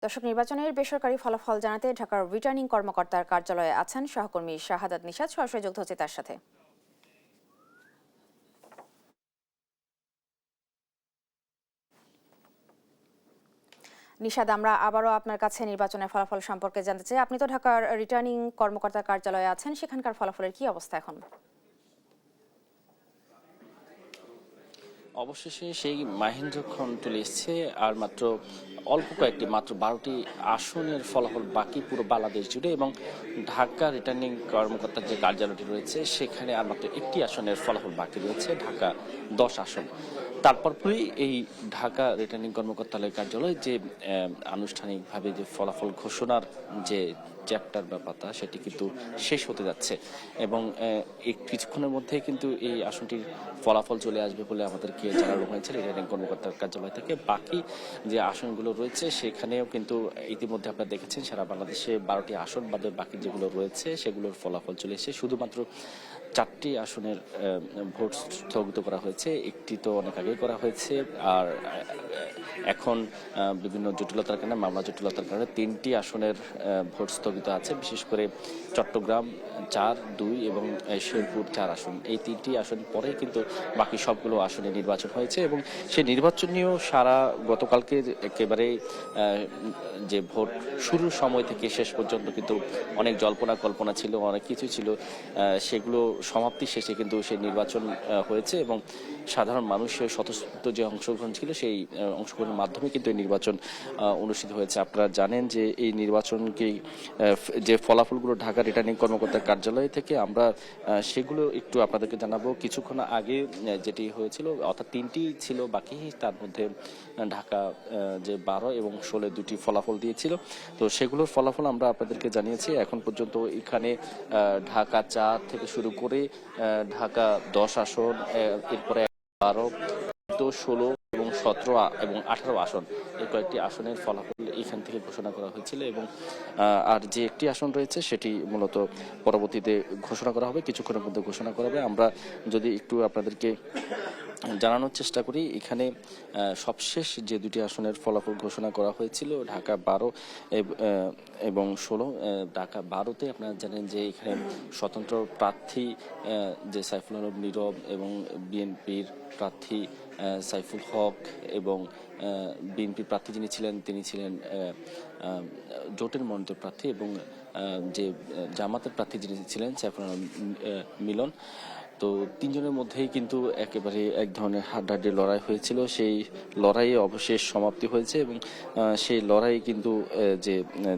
দর্শক, নির্বাচনের বেসরকারি ফলাফল জানাতে ঢাকার রিটার্নিং কর্মকর্তার কার্যালয়ে আছেন সহকর্মী শাহাদাত নিশাত। সরাসরি যুক্ত হচ্ছে তার সাথে। নিশাদ, আমরা আবারও আপনার কাছে নির্বাচনের ফলাফল সম্পর্কে জানতে চাই। আপনি তো ঢাকার রিটার্নিং কর্মকর্তার কার্যালয়ে আছেন, সেখানকার ফলাফলের কি অবস্থা এখন? অবশেষে সেই মাহিন যখন চলে এসছে, আর মাত্র অল্প কয়েকটি, মাত্র 12টি আসনের ফলাফল বাকি পুরো বাংলাদেশ জুড়ে, এবং ঢাকা রিটার্নিং কর্মকর্তার যে কার্যালয়টি রয়েছে সেখানে আর মাত্র একটি আসনের ফলাফল বাকি রয়েছে, ঢাকা 10 আসন। তারপরই এই ঢাকা রিটার্নিং কর্মকর্তালয় কার্যালয় যে আনুষ্ঠানিকভাবে যে ফলাফল ঘোষণার যে চ্যাপ্টার বা পাতা, সেটি কিন্তু শেষ হতে যাচ্ছে, এবং কিছুক্ষণের মধ্যে কিন্তু এই আসনটির ফলাফল চলে আসবে বলে আমাদেরকে জানানো হয়েছে রিটার্নিং কর্মকর্তার কার্যালয় থেকে। বাকি যে আসনগুলো রয়েছে সেখানেও কিন্তু ইতিমধ্যে আপনারা দেখেছেন সারা বাংলাদেশে 12টি আসন বাদে বাকি যেগুলো রয়েছে সেগুলোর ফলাফল চলে এসেছে। শুধুমাত্র 4টি আসনের ভোট স্থগিত করা হয়েছে, একটি তো অনেক আগেই করা হয়েছে, আর এখন বিভিন্ন জটিলতার কারণে, মামলা জটিলতার কারণে 3টি আসনের ভোট স্থগিত আছে। বিশেষ করে চট্টগ্রাম 4, 2 এবং শেরপুর 4 আসন, এই 3টি আসন পরে কিন্তু বাকি সবগুলো আসনে নির্বাচন হয়েছে, এবং সেই নির্বাচনীয় সারা গতকালকে একেবারে যে ভোট শুরুর সময় থেকে শেষ পর্যন্ত কিন্তু অনেক জল্পনা কল্পনা ছিল, অনেক কিছু ছিল, সেগুলো সমাপ্তি শেষে কিন্তু সেই নির্বাচন হয়েছে, এবং সাধারণ মানুষের স্বতঃস্ফূর্ত যে অংশগ্রহণ ছিল সেই অংশগ্রহণের মাধ্যমে কিন্তু এই নির্বাচন অনুষ্ঠিত হয়েছে। আপনারা জানেন যে এই নির্বাচনকে যে ফলাফলগুলো ঢাকা রিটার্নিং কর্মকর্তার কার্যালয় থেকে আমরা সেগুলো একটু আপনাদেরকে জানাবো। কিছুক্ষণ আগে যেটি হয়েছিল, অর্থাৎ 3টি ছিল বাকি, তার মধ্যে ঢাকা যে 12 এবং 16 দুটি ফলাফল দিয়েছিল, তো সেগুলোর ফলাফল আমরা আপনাদেরকে জানিয়েছি। এখন পর্যন্ত এখানে ঢাকা 4 থেকে শুরু করে ঢাকা 10 আসন, এরপরে 12, 16 এবং 17 এবং 18 আসন, এই কয়েকটি আসনের ফলাফল এখান থেকে ঘোষণা করা হয়েছিল, এবং আর যে একটি আসন রয়েছে সেটি মূলত পরবর্তীতে ঘোষণা করা হবে, কিছুক্ষণের মধ্যে ঘোষণা করা হবে। আমরা যদি একটু আপনাদেরকে জানানোর চেষ্টা করি, এখানে সবশেষ যে দুটি আসনের ফলাফল ঘোষণা করা হয়েছিল, ঢাকা 12 এবং 16। ঢাকা 12তে আপনারা জানেন যে এখানে স্বতন্ত্র প্রার্থী যে সাইফুল আলম নীরব, এবং বিএনপির প্রার্থী সাইফুল হক, এবং বিএনপি প্রার্থী যিনি ছিলেন তিনি ছিলেন জোটের মনোনীত প্রার্থী, এবং যে জামাতের প্রার্থী যিনি ছিলেন সাইফুল আলম মিলন। তো 3 জনের মধ্যেই কিন্তু একেবারে এক ধরনের হাড্ডাহাড্ডি লড়াই হয়েছিল। সেই লড়াইয়ে অবশেষ সমাপ্তি হয়েছে, এবং সেই লড়াই কিন্তু যে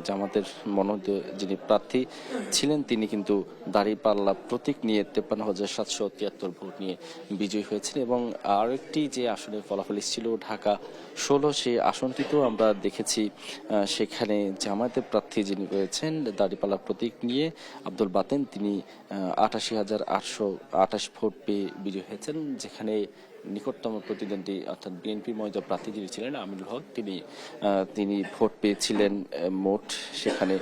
জামাতের মনোনীত যিনি প্রার্থী ছিলেন তিনি কিন্তু দাঁড়িপাল্লা প্রতীক নিয়ে 53,773 ভোট নিয়ে বিজয়ী হয়েছেন। এবং আরেকটি যে আসলে ফলাফল ছিল ঢাকা 16, সেই আসনটিতেও আমরা দেখেছি সেখানে জামায়াতের প্রার্থী যিনি রয়েছেন দাঁড়িপাল্লা প্রতীক নিয়ে আব্দুল বাতেন, তিনি 88,828 ভোট পেয়ে বিজয়ী হয়েছেন, যেখানে নিকটতম প্রতিদ্বন্দ্বী অর্থাৎ বিএনপি মনোনীত প্রার্থী যিনি ছিলেন আমিনুল হক, তিনি ভোট পেয়েছিলেন মোট সেখানে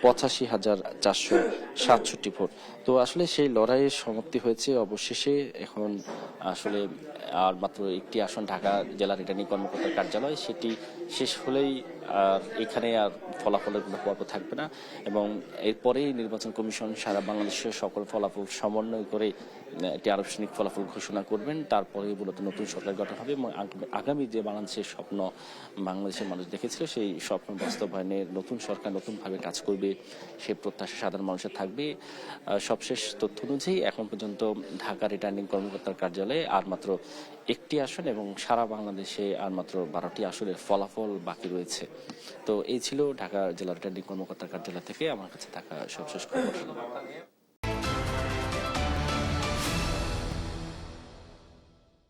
85,467 ভোট। তো আসলে সেই লড়াইয়ের সমাপ্তি হয়েছে অবশেষে। এখন আসলে আর মাত্র একটি আসন ঢাকা জেলা রিটার্নিং কর্মকর্তার কার্যালয়, সেটি শেষ হলেই আর এখানে আর ফলাফলের কোনো পর্ব থাকবে না, এবং এরপরেই নির্বাচন কমিশন সারা বাংলাদেশের সকল ফলাফল সমন্বয় করে একটি আনুষ্ঠানিক ফলাফল ঘোষণা করবেন। তারপরে মূলত নতুন সরকার গঠন হবে, এবং আগামী যে বাংলাদেশের স্বপ্ন বাংলাদেশের মানুষ দেখেছিল সেই স্বপ্ন বাস্তবায়নে নতুন সরকার নতুনভাবে কাজ করবে, সেই প্রত্যাশা সাধারণ মানুষের থাকবে। সবশেষ তথ্য অনুযায়ী এখন পর্যন্ত ঢাকা রিটার্নিং কর্মকর্তার কার্যালয়ে আর মাত্র একটি আসন, এবং সারা বাংলাদেশে আর মাত্র 12টি আসনের ফলাফল বাকি রয়েছে। তো এই ছিল ঢাকা জেলা রিটার্নিং কর্মকর্তার কার্যালয় থেকে আমার কাছে থাকা সবশেষ খবর।